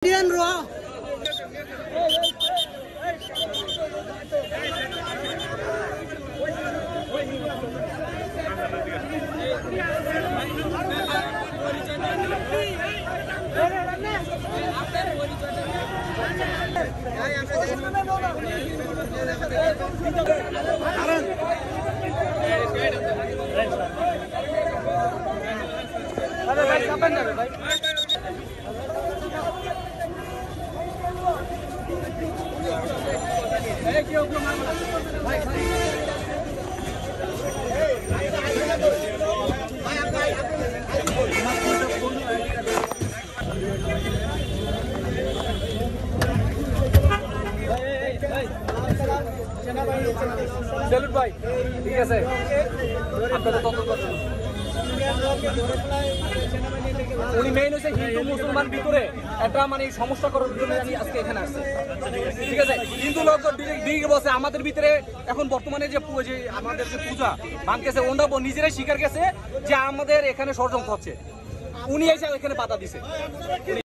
Indian raw. Salute ভাই, ঠিক আছে আপনাদের তত উনি মেইন হচ্ছে হিন্দু মুসলমান ভিতরে একটা মানে সমস্যা করার জন্য আমি আজকে এখানে আসছি। ঠিক আছে, হিন্দু লোক দিকে বসে আমাদের ভিতরে এখন বর্তমানে যে আমাদের যে পূজা ভাঙতেছে ওনারা নিজেরাই স্বীকার গেছে যে আমাদের এখানে ষড়যন্ত্র হচ্ছে, উনি এসে এখানে বাধা দিছে।